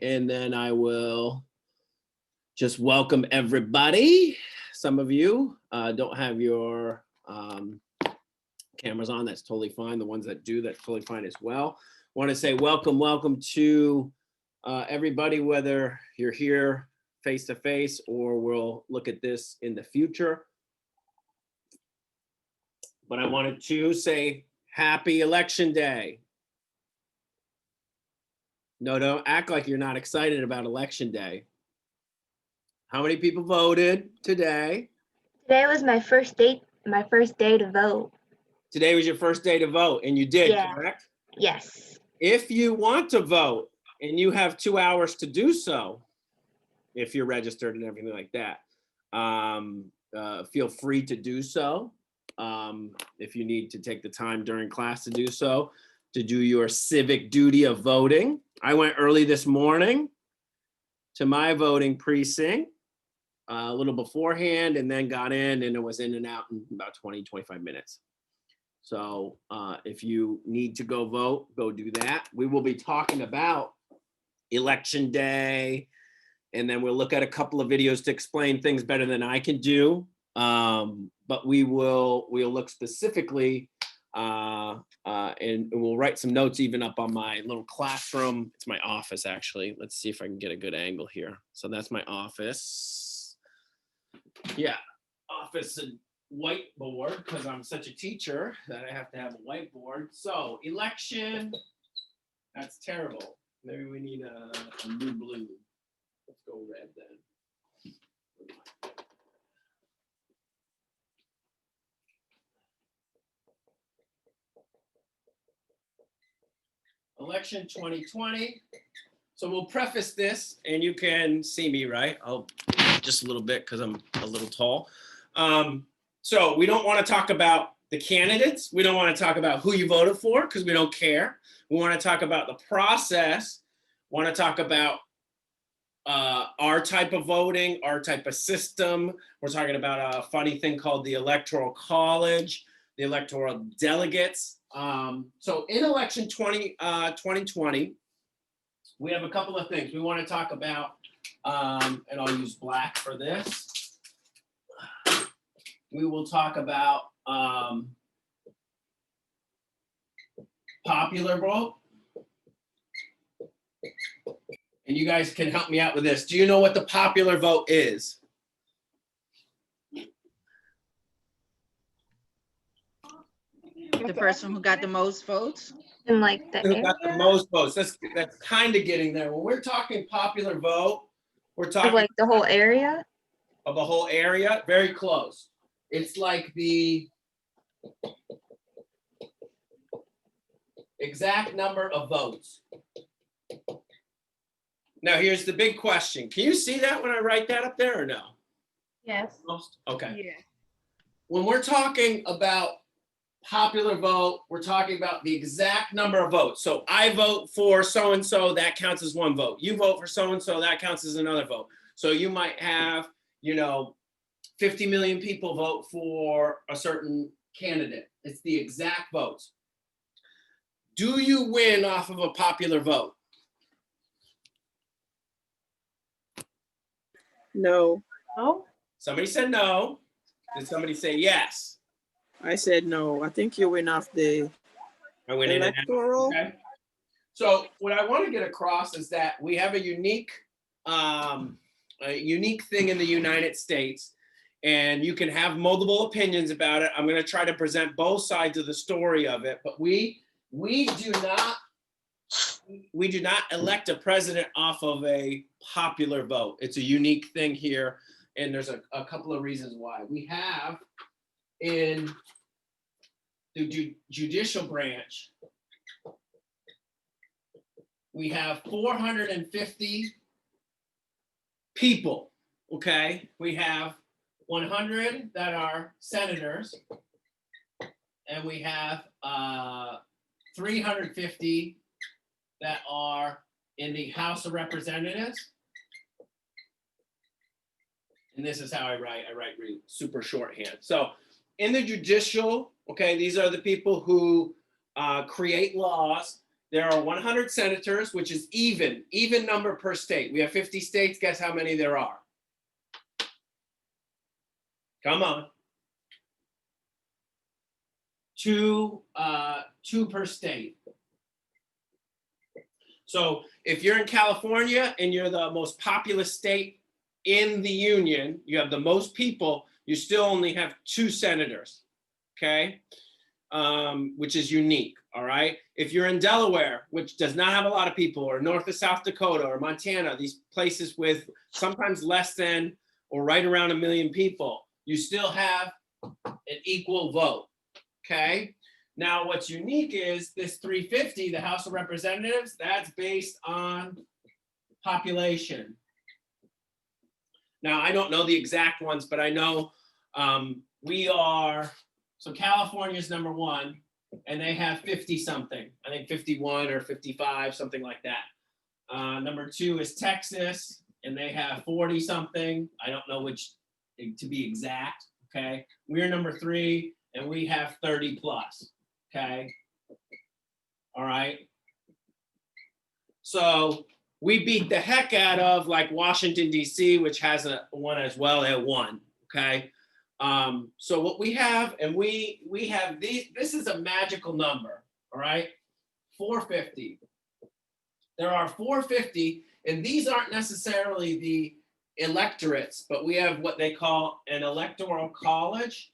and then I will just welcome everybody. Some of you don't have your cameras on. That's totally fine. The ones that do, that's totally fine as well. Want to say welcome to everybody, whether you're here face to face or we'll look at this in the future. But I wanted to say happy election day. No, don't act like you're not excited about election day. How many people voted today? Today was my first day to vote. Today was your first day to vote, and you did, correct? Yes. If you want to vote and you have 2 hours to do so, if you're registered and everything like that, feel free to do so. If you need to take the time during class to do so, to do your civic duty of voting. I went early this morning to my voting precinct a little beforehand and then got in, and it was in and out in about 20-25 minutes. So if you need to go vote, go do that. We will be talking about election day, and then we'll look at a couple of videos to explain things better than I can do. But we'll look specifically and we'll write some notes even up on my little classroom. It's my office, actually. Let's see if I can get a good angle here. So that's my office. Yeah, office and whiteboard, because I'm such a teacher that I have to have a whiteboard. So election, that's terrible. Maybe we need a new blue. Let's go red then. Election 2020. So we'll preface this, and you can see me, right? I'll just a little bit because I'm a little tall. So we don't want to talk about the candidates. We don't want to talk about who you voted for because we don't care. We want to talk about the process. Want to talk about our type of voting, our type of system. We're talking about a funny thing called the Electoral College, the electoral delegates. So in election 2020, we have a couple of things we want to talk about, and I'll use black for this. We will talk about popular vote. And you guys can help me out with this. Do you know what the popular vote is? The person who got the most votes? And like the Who got the most votes? That's kind of getting there. When we're talking popular vote, we're talking like the whole area? Of the whole area. Very close. It's like the exact number of votes. Now, here's the big question. Can you see that when I write that up there or no? Yes. Okay. Yeah. When we're talking about popular vote, we're talking about the exact number of votes. So I vote for so-and-so, that counts as one vote. You vote for so-and-so, that counts as another vote. So you might have, 50 million people vote for a certain candidate. It's the exact votes. Do you win off of a popular vote? No. No. Somebody said no. Did somebody say yes? I said no. I think you win off the I went in and out. electoral. Okay. So what I want to get across is that we have a unique thing in the United States, and you can have multiple opinions about it. I'm going to try to present both sides of the story of it, but we do not elect a president off of a popular vote. It's a unique thing here, and there's a couple of reasons why. We have in the judicial branch, we have 450 people, okay? We have 100 that are senators, and we have 350 that are in the House of Representatives. And this is how I write super shorthand. So in the judicial, okay, these are the people who create laws there are 100 senators, which is even number per state. We have 50 states. Guess how many there are? Come on. Two per state. So if you're in California and you're the most populous state in the union, you have the most people, you still only have 2 senators, okay? Which is unique, all right? If you're in Delaware, which does not have a lot of people, or North or South Dakota or Montana, these places with sometimes less than or right around 1 million people, you still have an equal vote, okay? Now, what's unique is this 350, the House of Representatives, that's based on population. Now, I don't know the exact ones, but I know so California's number 1, and they have 50 something. I think 51 or 55, something like that. Number 2 is Texas, and they have 40 something. I don't know which to be exact, okay? We're number 3, and we have 30 plus. Okay. All right. So we beat the heck out of like Washington, D.C., which has one as well at 1. Okay. So what we have, and we have these, this is a magical number. All right. 450. There are 450, and these aren't necessarily the electorates, but we have what they call an electoral college.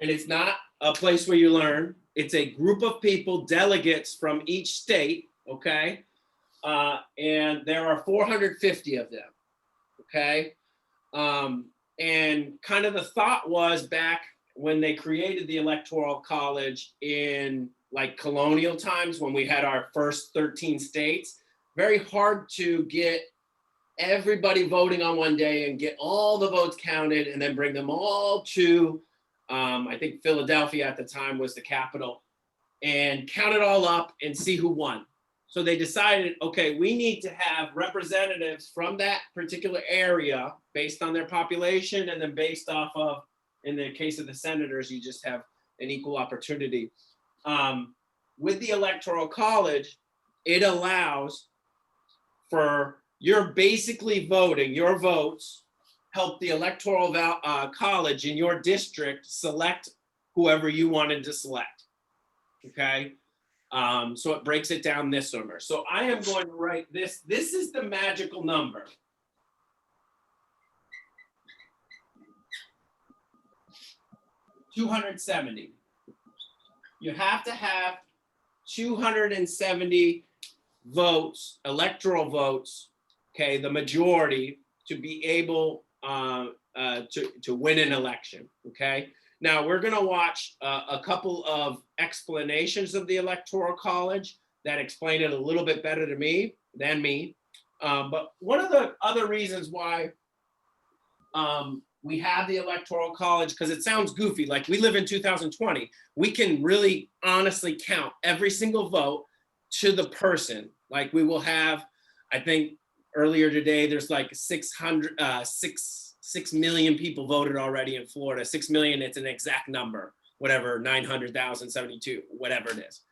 And it's not a place where you learn. It's a group of people, delegates from each state, okay? And there are 450 of them, okay? And kind of the thought was back when they created the Electoral College in like colonial times, when we had our first 13 states, very hard to get everybody voting on one day and get all the votes counted and then bring them all to I think Philadelphia at the time was the capital, and count it all up and see who won. So they decided, okay, we need to have representatives from that particular area based on their population, and then based off of, in the case of the senators, you just have an equal opportunity. With the Electoral College, it allows for, you're basically voting, your votes help the Electoral College in your district select whoever you wanted to select, okay? So it breaks it down this number. So I am going to write this. This is the magical number. $270. You have to have 270 votes, electoral votes, okay, the majority, to be able to win an election, okay? Now we're gonna watch a couple of explanations of the Electoral College that explain it a little bit better to me than me. But one of the other reasons why we have the Electoral College, because it sounds goofy, like we live in 2020, we can really honestly count every single vote to the person. Like we will have, I think earlier today, there's like 6 million people voted already in Florida. 6 million, it's an exact number, whatever, 900,072, whatever it is.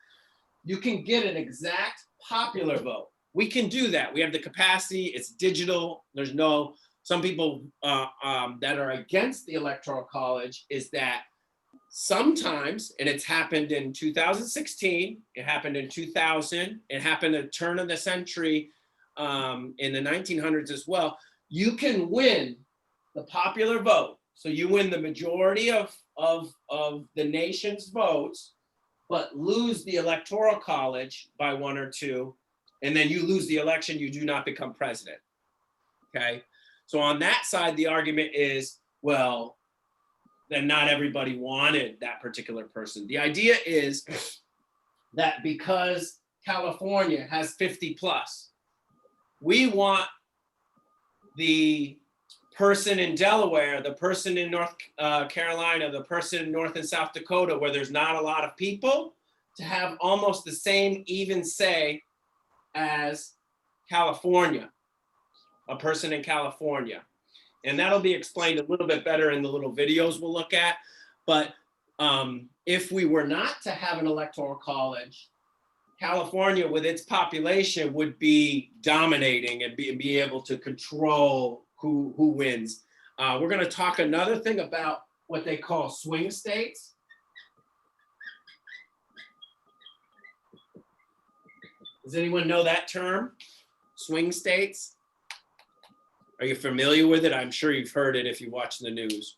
You can get an exact popular vote. We can do that. We have the capacity, it's digital. There's no, some people that are against the Electoral College is that sometimes, and it's happened in 2016, it happened in 2000, it happened at the turn of the century, in the 1900s as well, you can win the popular vote. So you win the majority of the nation's votes, but lose the Electoral College by 1 or 2, and then you lose the election, you do not become president, okay? So on that side, the argument is, well, then not everybody wanted that particular person. The idea is that because California has 50 plus, we want the person in Delaware, the person in North Carolina, the person in North and South Dakota, where there's not a lot of people, to have almost the same even say as California, a person in California. And that'll be explained a little bit better in the little videos we'll look at. But if we were not to have an electoral college, California with its population would be dominating and be able to control who wins. We're going to talk another thing about what they call swing states. Does anyone know that term? Swing states? Are you familiar with it? I'm sure you've heard it if you watch the news.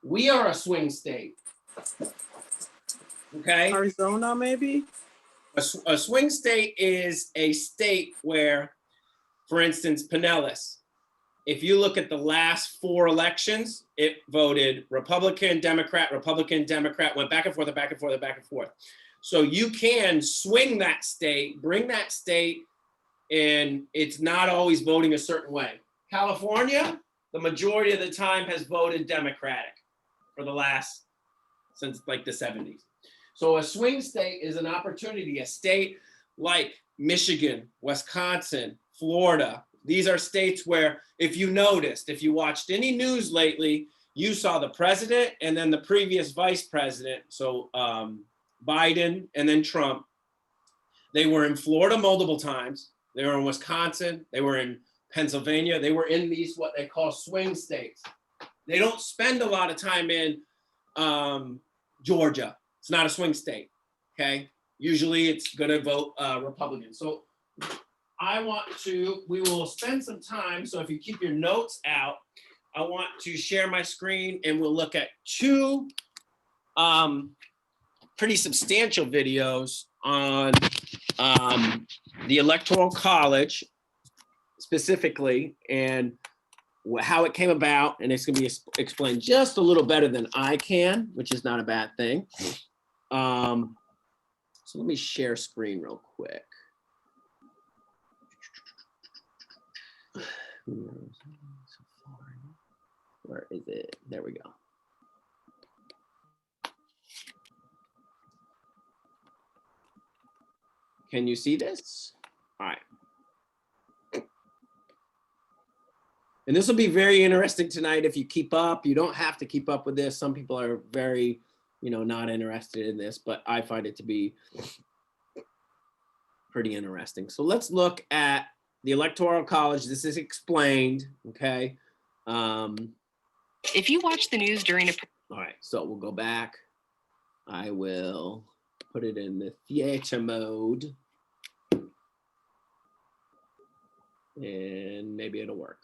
We are a swing state. Okay? Arizona, maybe? A swing state is a state where, for instance, Pinellas, if you look at the last 4 elections, it voted Republican, Democrat, went back and forth, and back and forth, and back and forth. So you can swing that state, bring that state, and it's not always voting a certain way. California, the majority of the time has voted Democratic for the last, since like the 70s. So a swing state is an opportunity, a state like Michigan, Wisconsin, Florida. These are states where, if you noticed, if you watched any news lately, you saw the president and then the previous vice president. So Biden and then Trump. They were in Florida multiple times. They were in Wisconsin. They were in Pennsylvania. They were in these, what they call swing states. They don't spend a lot of time in Georgia. It's not a swing state, okay? Usually it's gonna vote Republican. So we will spend some time, so if you keep your notes out, I want to share my screen and we'll look at 2 pretty substantial videos on the Electoral College specifically and how it came about, and it's going to be explained just a little better than I can, which is not a bad thing. So let me share screen real quick. Where is it? There we go. Can you see this? All right. And this will be very interesting tonight if you keep up. You don't have to keep up with this. Some people are very, not interested in this, but I find it to be pretty interesting. So let's look at the Electoral College. This is explained, okay? If you watch the news during a... All right, so we'll go back. I will put it in the theater mode. And maybe it'll work.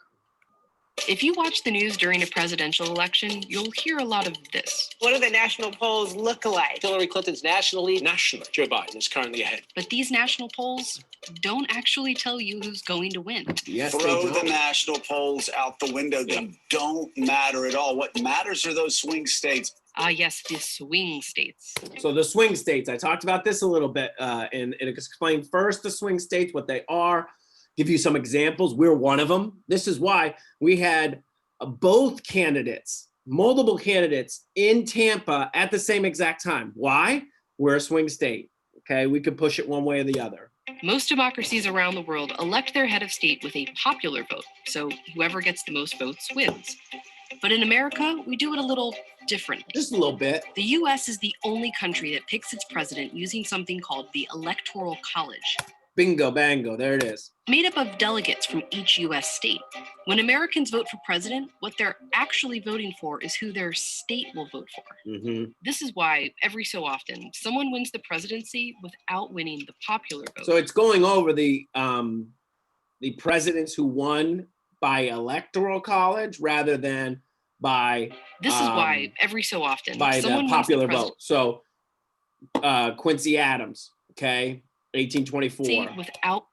If you watch the news during a presidential election, you'll hear a lot of this. What do the national polls look like? Hillary Clinton's nationally national. Joe Biden is currently ahead. But these national polls don't actually tell you who's going to win. Yes, Throw the national polls out the window. They don't matter at all. What matters are those swing states. Yes, the swing states. So the swing states, I talked about this a little bit, and it explained first the swing states, what they are, give you some examples. We're one of them. This is why we had both candidates, multiple candidates in Tampa at the same exact time. Why? We're a swing state, okay? We could push it one way or the other. Most democracies around the world elect their head of state with a popular vote, so whoever gets the most votes wins. But in America, we do it a little differently. Just a little bit. The US is the only country that picks its president using something called the Electoral College. Bingo, bango, there it is. Made up of delegates from each US state. When Americans vote for president, what they're actually voting for is who their state will vote for. Mm-hmm. This is why every so often someone wins the presidency without winning the popular vote. So it's going over the presidents who won by electoral college rather than by this is why every so often by someone the popular wins the vote. So Quincy Adams, okay, 1824. Without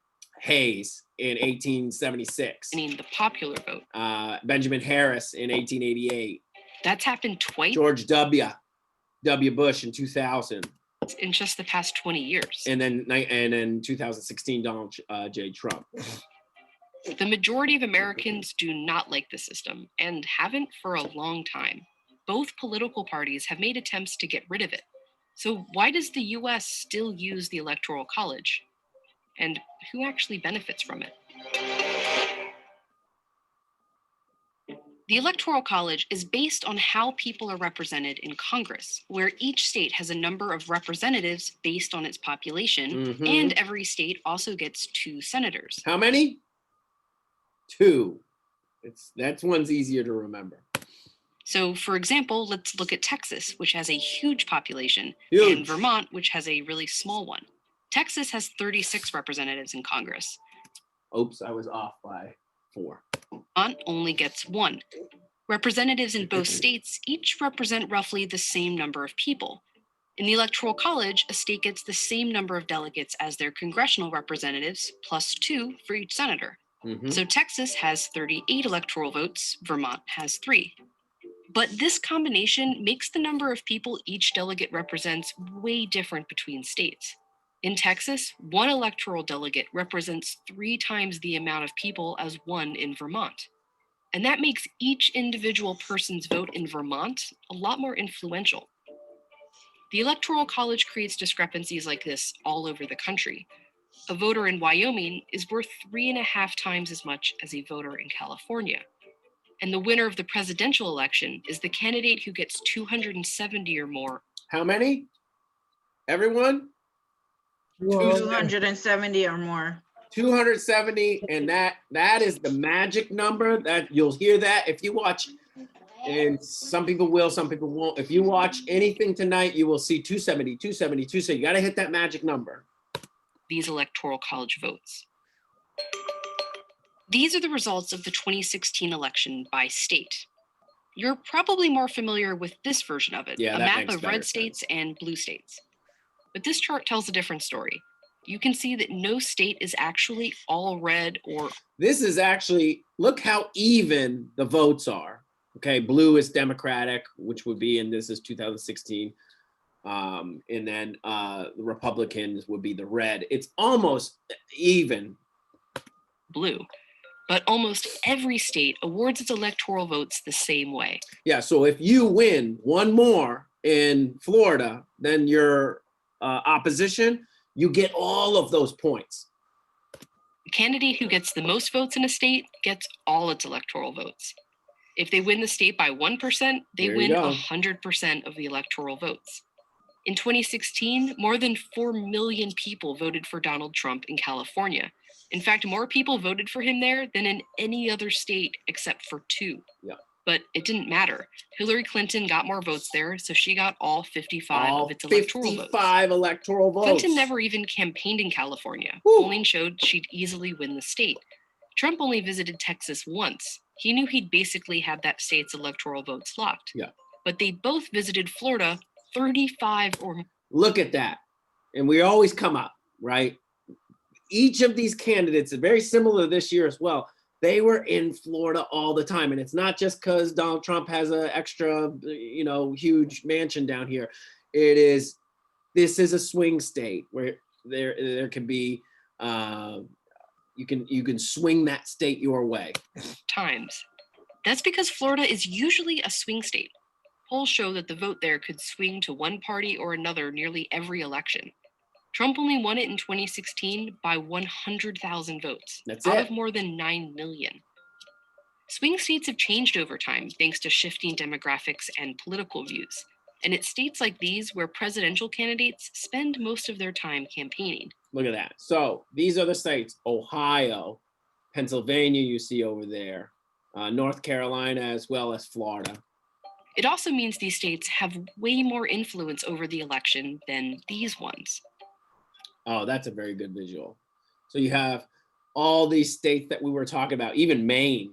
Hayes in 1876. winning the popular vote. Benjamin Harris in 1888. That's happened twice George W. Bush in 2000. in just the past 20 years. And then 2016, Donald J. Trump. The majority of Americans do not like the system and haven't for a long time. Both political parties have made attempts to get rid of it. So why does the US still use the Electoral College? And who actually benefits from it? The Electoral College is based on how people are represented in Congress, where each state has a number of representatives based on its population, Mhm. and every state also gets 2 senators. How many? 2. That's one's easier to remember. So, for example, let's look at Texas, which has a huge population, Huge. and Vermont, which has a really small one. Texas has 36 representatives in Congress. Oops, I was off by 4. Vermont only gets 1. Representatives in both states each represent roughly the same number of people. In the Electoral College, a state gets the same number of delegates as their congressional representatives, plus 2 for each senator. Mhm. So Texas has 38 electoral votes, Vermont has 3. But this combination makes the number of people each delegate represents way different between states. In Texas, 1 electoral delegate represents 3 times the amount of people as 1 in Vermont. And that makes each individual person's vote in Vermont a lot more influential. The Electoral College creates discrepancies like this all over the country. A voter in Wyoming is worth 3.5 times as much as a voter in California. And the winner of the presidential election is the candidate who gets 270 or more. How many? Everyone? 270 or more. 270, and that is the magic number. That you'll hear that if you watch, and some people will, some people won't. If you watch anything tonight, you will see 270, 270, 270. You got to hit that magic number. These Electoral College votes. These are the results of the 2016 election by state. You're probably more familiar with this version of it, Yeah, a that map makes of better red states and blue states. But this chart tells a different story. You can see that no state is actually all red or This is actually, look how even the votes are. Okay, blue is Democratic, which would be, and this is 2016. And then the Republicans would be the red. It's almost even. blue. But almost every state awards its electoral votes the same way. Yeah, so if you win one more in Florida than your opposition, you get all of those points. The candidate who gets the most votes in a state gets all its electoral votes. If they win the state by 1%, they There you win go. 100% of the electoral votes. In 2016, more than 4 million people voted for Donald Trump in California. In fact, more people voted for him there than in any other state except for 2. Yeah. But it didn't matter. Hillary Clinton got more votes there, so she got all 55 All of its electoral votes. 55 electoral votes. Clinton never even campaigned in California. Woo. Polling showed she'd easily win the state. Trump only visited Texas once. He knew he'd basically had that state's electoral votes locked. Yeah. But they both visited Florida 35 or more. Look at that. And we always come up, right? Each of these candidates is very similar this year as well. They were in Florida all the time. And it's not just because Donald Trump has an extra, huge mansion down here. This is a swing state where there can be, you can swing that state your way. times. That's because Florida is usually a swing state. Polls show that the vote there could swing to one party or another nearly every election. Trump only won it in 2016 by 100,000 votes, That's out it. of more than 9 million. Swing states have changed over time thanks to shifting demographics and political views. And it's states like these where presidential candidates spend most of their time campaigning. Look at that. So these are the states: Ohio, Pennsylvania, you see over there, North Carolina, as well as Florida. It also means these states have way more influence over the election than these ones. Oh, that's a very good visual. So you have all these states that we were talking about, even Maine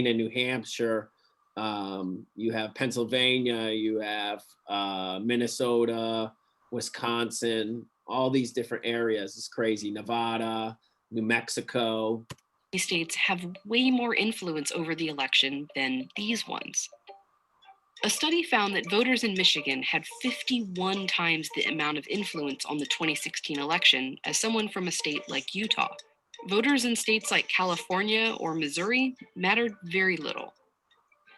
and New Hampshire. You have Pennsylvania, you have Minnesota, Wisconsin, all these different areas. It's crazy. Nevada, New Mexico. These states have way more influence over the election than these ones. A study found that voters in Michigan had 51 times the amount of influence on the 2016 election as someone from a state like Utah. Voters in states like California or Missouri mattered very little.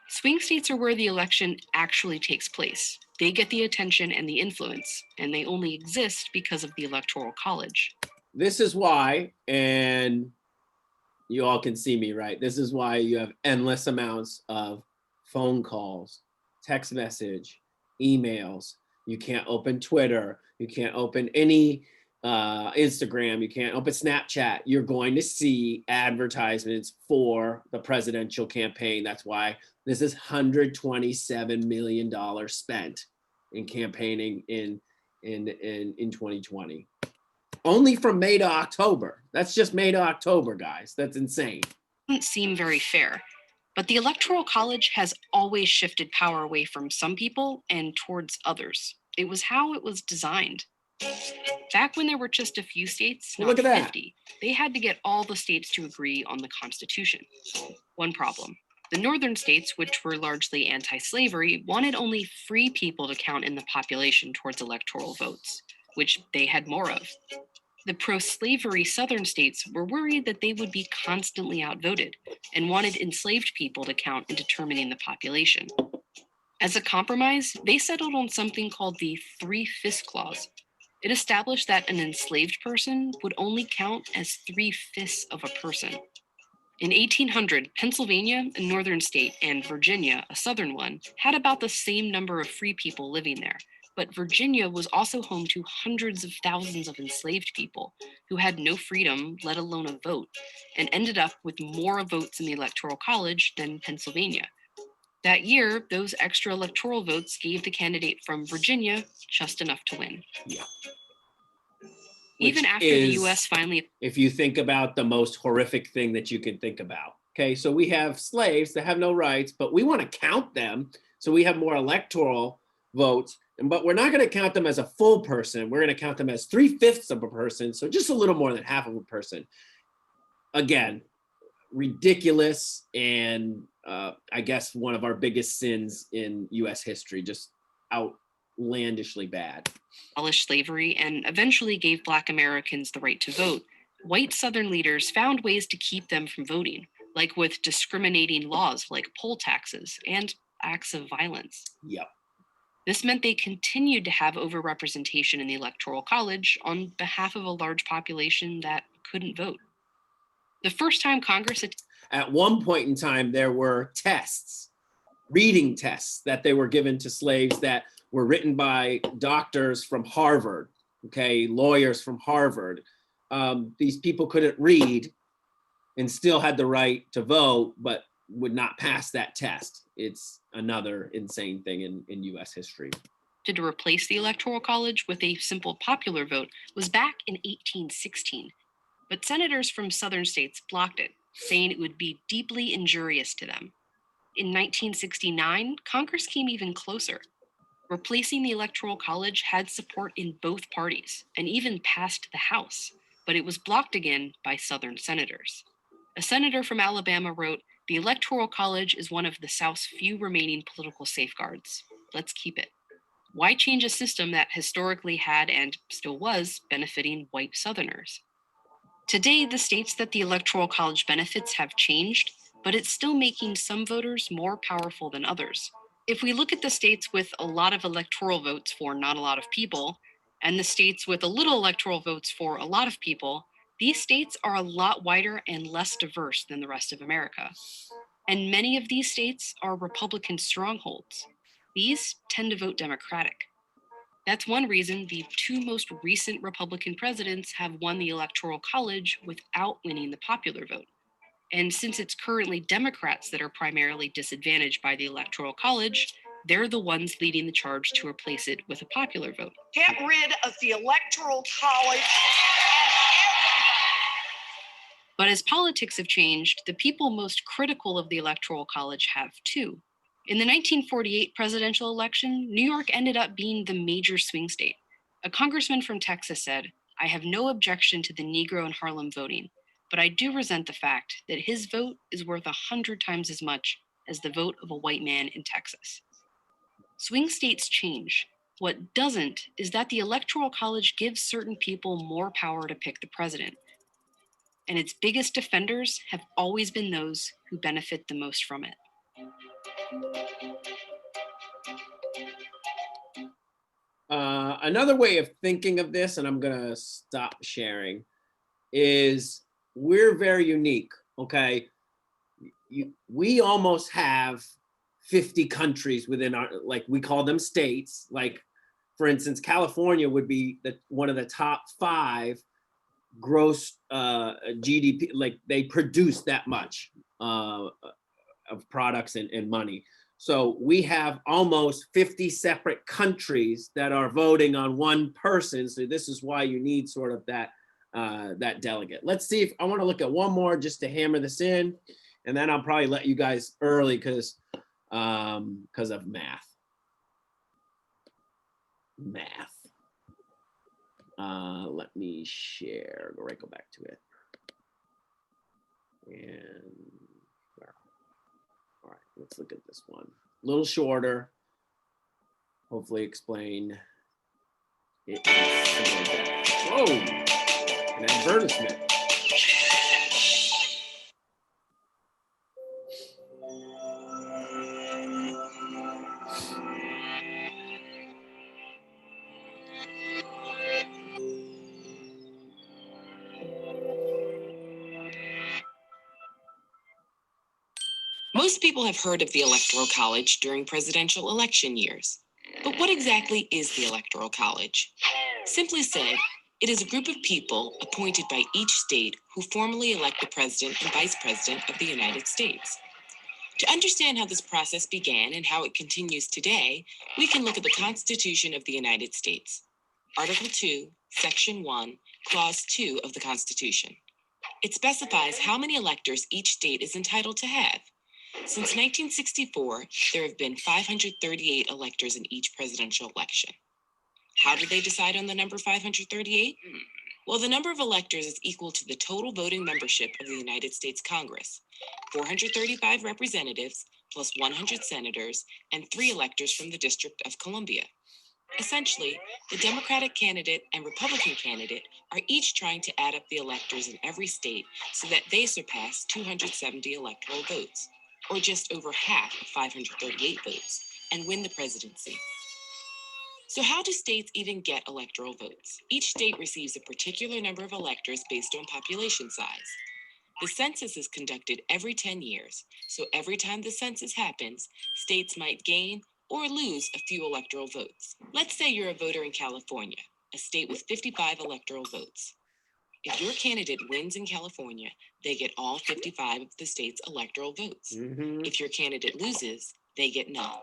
Swing states are where the election actually takes place. They get the attention and the influence, and they only exist because of the Electoral College. This is why, and you all can see me, right? This is why you have endless amounts of phone calls, text message, emails. You can't open Twitter. You can't open any Instagram. You can't open Snapchat. You're going to see advertisements for the presidential campaign. That's why this is $127 million spent in campaigning in 2020. Only from May to October. That's just May to October, guys. That's insane. Doesn't seem very fair, but the Electoral College has always shifted power away from some people and towards others. It was how it was designed. Back when there were just a few states, Well, not look at that. 50, they had to get all the states to agree on the Constitution. One problem. The northern states, which were largely anti-slavery, wanted only free people to count in the population towards electoral votes, which they had more of. The pro-slavery southern states were worried that they would be constantly outvoted and wanted enslaved people to count in determining the population. As a compromise, they settled on something called the 3/5 clause. It established that an enslaved person would only count as 3/5 of a person. In 1800, Pennsylvania, a northern state, and Virginia, a southern one, had about the same number of free people living there. But Virginia was also home to hundreds of thousands of enslaved people who had no freedom, let alone a vote, and ended up with more votes in the Electoral College than Pennsylvania. That year, those extra electoral votes gave the candidate from Virginia just enough to win. Yeah. Even Which after the is, US finally, if you think about the most horrific thing that you can think about. Okay, so we have slaves that have no rights, but we want to count them. So we have more electoral votes, but we're not going to count them as a full person. We're going to count them as 3/5 of a person. So just a little more than half of a person. Again, ridiculous. And I guess one of our biggest sins in US history, just outlandishly bad. abolished slavery and eventually gave Black Americans the right to vote, white Southern leaders found ways to keep them from voting, like with discriminating laws like poll taxes and acts of violence. Yep. This meant they continued to have overrepresentation in the Electoral College on behalf of a large population that couldn't vote. The first time Congress At one point in time, there were tests, reading tests that they were given to slaves that were written by doctors from Harvard, okay, lawyers from Harvard. These people couldn't read and still had the right to vote, but would not pass that test. It's another insane thing in US history. to replace the Electoral College with a simple popular vote was back in 1816. But senators from southern states blocked it, saying it would be deeply injurious to them. In 1969, Congress came even closer. Replacing the Electoral College had support in both parties and even passed the House, but it was blocked again by Southern senators. A senator from Alabama wrote, "The Electoral College is one of the South's few remaining political safeguards. Let's keep it." Why change a system that historically had and still was benefiting white Southerners? Today, the states that the Electoral College benefits have changed, but it's still making some voters more powerful than others. If we look at the states with a lot of electoral votes for not a lot of people, and the states with a little electoral votes for a lot of people, these states are a lot wider and less diverse than the rest of America. And many of these states are Republican strongholds. These tend to vote Democratic. That's one reason the two most recent Republican presidents have won the Electoral College without winning the popular vote. And since it's currently Democrats that are primarily disadvantaged by the Electoral College, they're the ones leading the charge to replace it with a popular vote. Get rid of the Electoral College. But as politics have changed, the people most critical of the Electoral College have too. In the 1948 presidential election, New York ended up being the major swing state. A congressman from Texas said, "I have no objection to the Negro in Harlem voting, but I do resent the fact that his vote is worth 100 times as much as the vote of a white man in Texas." Swing states change. What doesn't is that the Electoral College gives certain people more power to pick the president. And its biggest defenders have always been those who benefit the most from it. Another way of thinking of this, and I'm gonna stop sharing, is we're very unique, okay? We almost have 50 countries within our, like we call them states. Like, for instance, California would be one of the top 5 gross GDP, like they produce that much of products and money. So we have almost 50 separate countries that are voting on one person. So this is why you need sort of that delegate. Let's see if I want to look at one more just to hammer this in, and then I'll probably let you guys early because of math. Let me share. Go back to it. And all right, let's look at this one. A little shorter. Hopefully explain it. Whoa, an advertisement. Most people have heard of the Electoral College during presidential election years. But what exactly is the Electoral College? Simply said, it is a group of people appointed by each state who formally elect the president and vice president of the United States. To understand how this process began and how it continues today, we can look at the Constitution of the United States. Article 2, Section 1, Clause 2 of the Constitution. It specifies how many electors each state is entitled to have. Since 1964, there have been 538 electors in each presidential election. How did they decide on the number 538? Well, the number of electors is equal to the total voting membership of the United States Congress, 435 representatives plus 100 senators and 3 electors from the District of Columbia. Essentially, the Democratic candidate and Republican candidate are each trying to add up the electors in every state so that they surpass 270 electoral votes, or just over half of 538 votes, and win the presidency. So how do states even get electoral votes? Each state receives a particular number of electors based on population size. The census is conducted every 10 years, so every time the census happens, states might gain or lose a few electoral votes. Let's say you're a voter in California, a state with 55 electoral votes. If your candidate wins in California, they get all 55 of the state's electoral votes. If your candidate loses, they get none.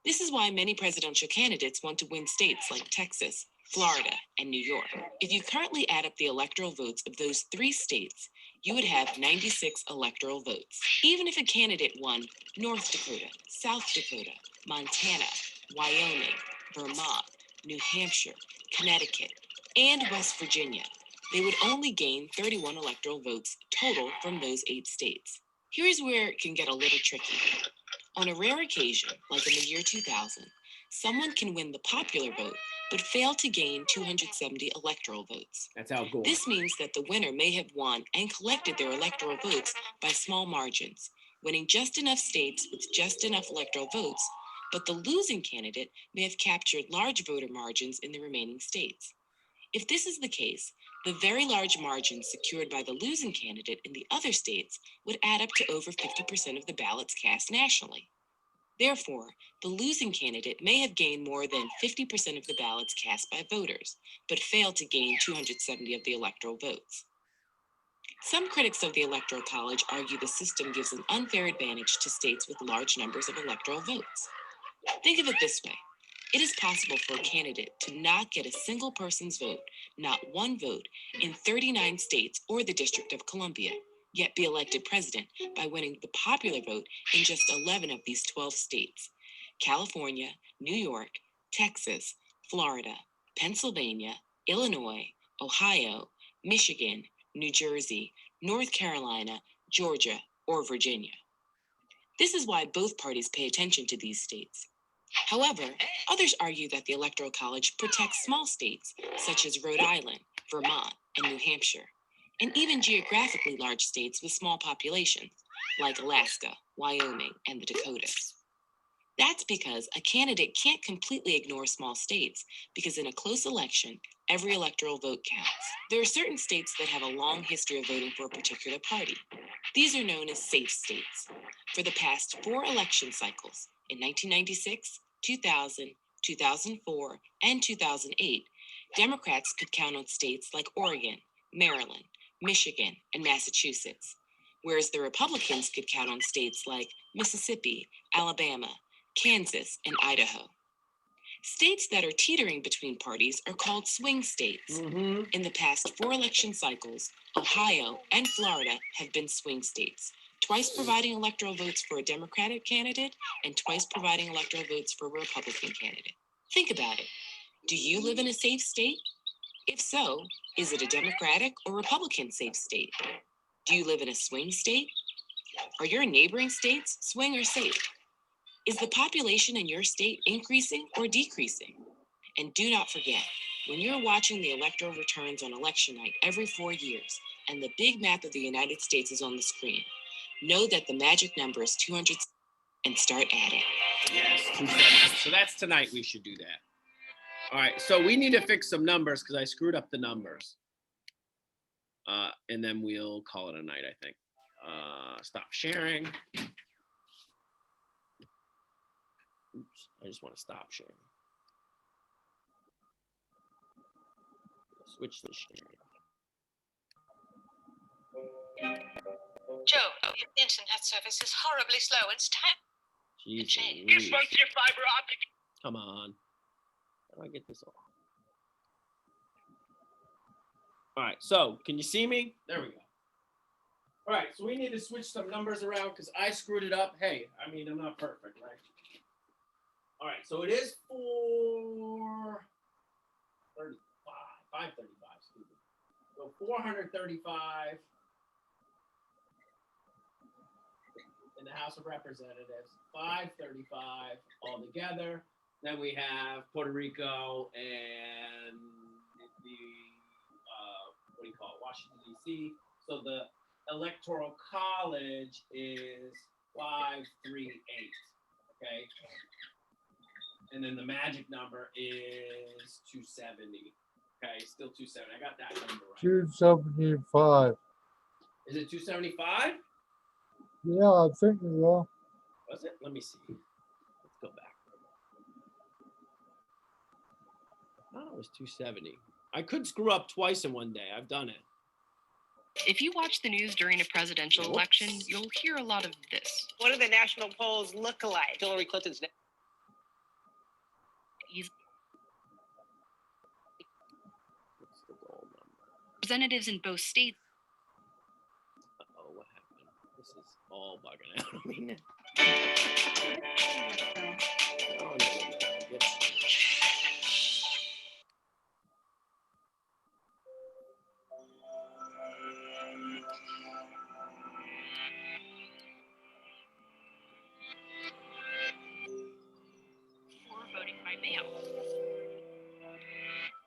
This is why many presidential candidates want to win states like Texas, Florida, and New York. If you currently add up the electoral votes of those 3 states, you would have 96 electoral votes. Even if a candidate won North Dakota, South Dakota, Montana, Wyoming, Vermont, New Hampshire, Connecticut, and West Virginia, they would only gain 31 electoral votes total from those 8 states. Here's where it can get a little tricky. On a rare occasion, like in the year 2000, someone can win the popular vote, but fail to gain 270 electoral votes. That's how it goes. This means that the winner may have won and collected their electoral votes by small margins, winning just enough states with just enough electoral votes, but the losing candidate may have captured large voter margins in the remaining states. If this is the case, the very large margins secured by the losing candidate in the other states would add up to over 50% of the ballots cast nationally. Therefore, the losing candidate may have gained more than 50% of the ballots cast by voters, but failed to gain 270 of the electoral votes. Some critics of the Electoral College argue the system gives an unfair advantage to states with large numbers of electoral votes. Think of it this way. It is possible for a candidate to not get a single person's vote, not one vote, in 39 states or the District of Columbia, yet be elected president by winning the popular vote in just 11 of these 12 states: California, New York, Texas, Florida, Pennsylvania, Illinois, Ohio, Michigan, New Jersey, North Carolina, Georgia, or Virginia. This is why both parties pay attention to these states. However, others argue that the Electoral College protects small states such as Rhode Island, Vermont, and New Hampshire, and even geographically large states with small populations like Alaska, Wyoming, and the Dakotas. That's because a candidate can't completely ignore small states, because in a close election, every electoral vote counts. There are certain states that have a long history of voting for a particular party. These are known as safe states. For the past 4 election cycles, in 1996, 2000, 2004, and 2008, Democrats could count on states like Oregon, Maryland, Michigan, and Massachusetts, whereas the Republicans could count on states like Mississippi, Alabama, Kansas, and Idaho. States that are teetering between parties are called swing states. In the past 4 election cycles, Ohio and Florida have been swing states, twice providing electoral votes for a Democratic candidate and twice providing electoral votes for a Republican candidate. Think about it. Do you live in a safe state? If so, is it a Democratic or Republican safe state? Do you live in a swing state? Are your neighboring states swing or safe? Is the population in your state increasing or decreasing? And do not forget, when you're watching the electoral returns on election night every 4 years and the big map of the United States is on the screen, know that the magic number is 200 and start adding. Yes, 270. So that's tonight we should do that. All right, so we need to fix some numbers because I screwed up the numbers. And then we'll call it a night, I think. Stop sharing. Oops, I just want to stop sharing. Switch the sharing. Joe, your internet service is horribly slow. It's time to Jeez change. Louise. your fiber optic. Come on. How do I get this off? All right, so can you see me? There we go. All right, so we need to switch some numbers around because I screwed it up. Hey, I mean, I'm not perfect, right? All right, so it is 435, 535, excuse me. So 435 in the House of Representatives, 535 all together. Then we have Puerto Rico and the, what do you call it, Washington, D.C. So the Electoral College is 538, okay? And then the magic number is 270, okay? Still 270. I got that number right. 275. Is it 275? Yeah, I think it will. Was it? Let me see. Let's go back. I thought it was 270. I could screw up twice in one day. I've done it. If you watch the news during a presidential Whoops. election, you'll hear a lot of this. What do the national polls look like? Hillary Clinton's He's What's the goal number? representatives in both states. Uh-oh, what happened? This is all bugging out of me now. No. Get out. For voting by mail.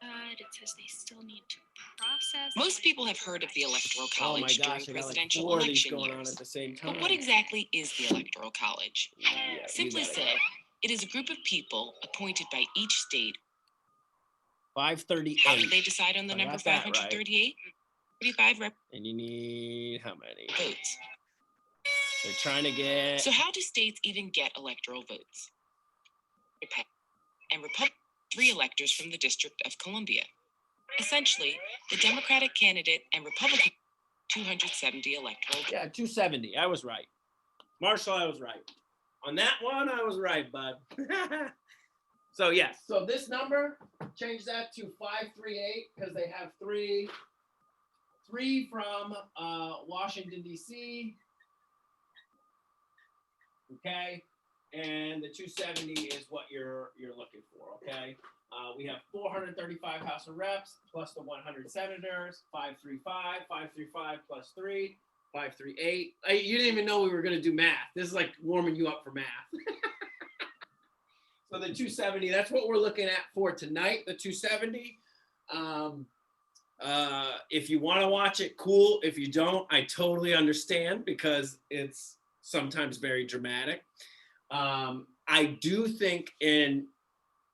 But it says they still need to process. Most people have heard of the Electoral Oh my College during gosh, I got like presidential 4 of these election going on years. at the same time. But what exactly is the Electoral College? Yeah, you Simply gotta said, it is a group of people appointed by each state. go. How did 538. they decide on the I number got that right. 538? 35 And you need how many? votes. They're trying to get. So how do states even get electoral votes? And Republican 3 electors from the District of Columbia. Essentially, the Democratic candidate and Republican 270 electoral. Yeah, 270. I was right. Marshall, I was right. On that one, I was right, bud. So, yes. So this number, change that to 538 because they have three from Washington, D.C. Okay. And the 270 is what you're looking for, okay? We have 435 House of Reps plus the 100 senators, 535 plus 3, 538. You didn't even know we were going to do math. This is like warming you up for math. So the 270, that's what we're looking at for tonight, the 270. If you want to watch it, cool. If you don't, I totally understand because it's sometimes very dramatic. I do think in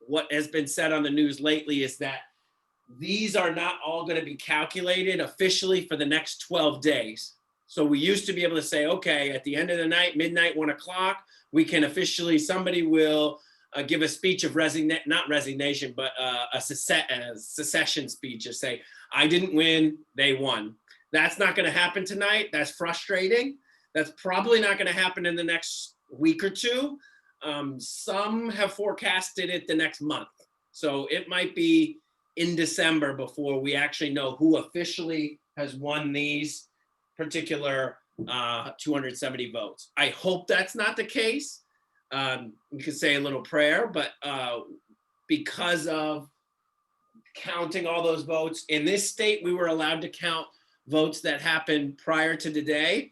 what has been said on the news lately is that these are not all going to be calculated officially for the next 12 days. So we used to be able to say, okay, at the end of the night, midnight, 1 o'clock, we can officially, somebody will give a speech of not resignation, but a secession speech, just say, I didn't win, they won. That's not going to happen tonight. That's frustrating. That's probably not going to happen in the next week or two. Some have forecasted it the next month. So it might be in December before we actually know who officially has won these particular 270 votes. I hope that's not the case. You could say a little prayer, but because of counting all those votes in this state, we were allowed to count votes that happened prior to today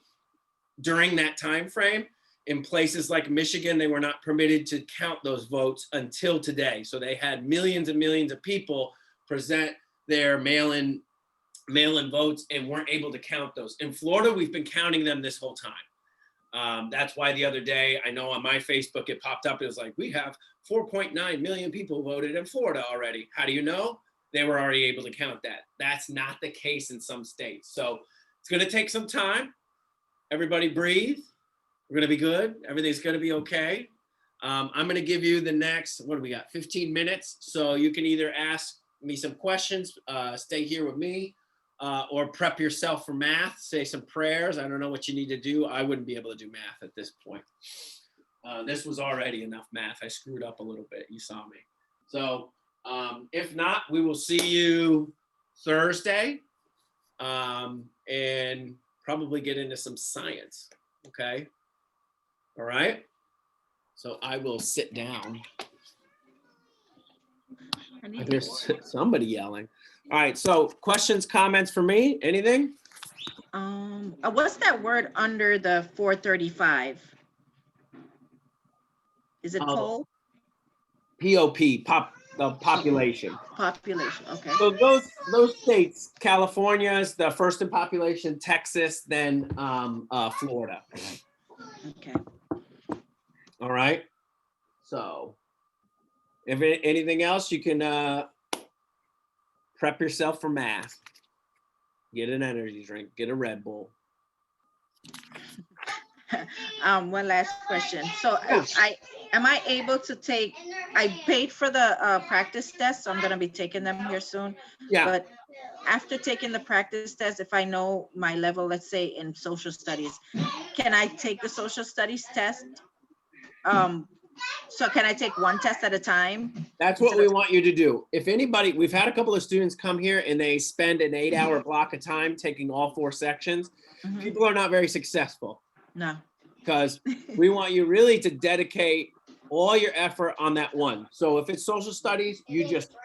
during that time frame. In places like Michigan, they were not permitted to count those votes until today. So they had millions and millions of people present their mail-in votes and weren't able to count those. In Florida, we've been counting them this whole time. That's why the other day, I know on my Facebook, it popped up. It was like, we have 4.9 million people voted in Florida already. How do you know? They were already able to count that. That's not the case in some states. So it's going to take some time. Everybody breathe. We're going to be good. Everything's going to be okay. I'm going to give you the next, what do we got, 15 minutes. So you can either ask me some questions, stay here with me, or prep yourself for math, say some prayers. I don't know what you need to do. I wouldn't be able to do math at this point. This was already enough math. I screwed up a little bit. You saw me. So if not, we will see you Thursday and probably get into some science. Okay. All right. So I will sit down. There's somebody yelling. All right. So questions, comments for me? Anything? What's that word under the 435? Is it poll? POP, the population. Population, okay. So those states, California is the first in population, Texas, then Florida. Okay. All right. So if anything else, you can prep yourself for math. Get an energy drink, get a Red Bull. One last question. So am I able to take, I paid for the practice test, so I'm gonna be taking them here soon. Yeah. But after taking the practice test, if I know my level, let's say in social studies, can I take the social studies test? So can I take one test at a time? That's what we want you to do. If anybody, we've had a couple of students come here and they spend an 8-hour block of time taking all 4 sections. Mhm. People are not very successful. No. Because we want you really to dedicate all your effort on that one. So if it's social studies, you just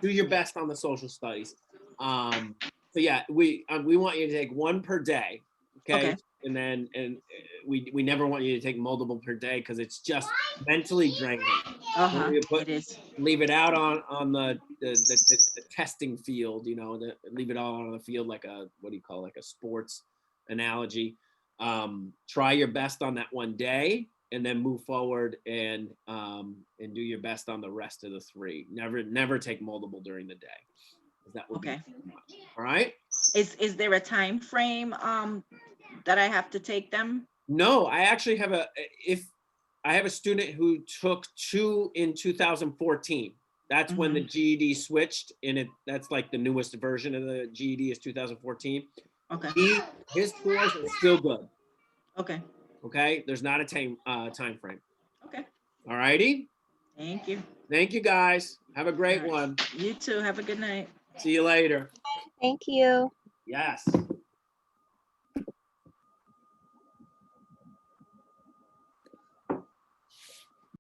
do your best on the social studies. So yeah, we want you to take 1 per day. Okay. And then we never want you to take multiple per day because it's just mentally draining. It is. Leave it out on the testing field, you know, leave it all on the field like a, what do you call it, like a sports analogy. Try your best on that one day and then move forward and do your best on the rest of the 3. Never take multiple during the day. That would be too much. All right. Is there a time frame that I have to take them? No, I actually have a student who took 2 in 2014. That's when the GED switched, and that's like the newest version of the GED is 2014. Okay. His scores are still good. Okay. Okay. There's not a time frame. Okay. All righty. Thank you. Thank you guys. Have a great one. You too. Have a good night. See you later. Thank you. Yes.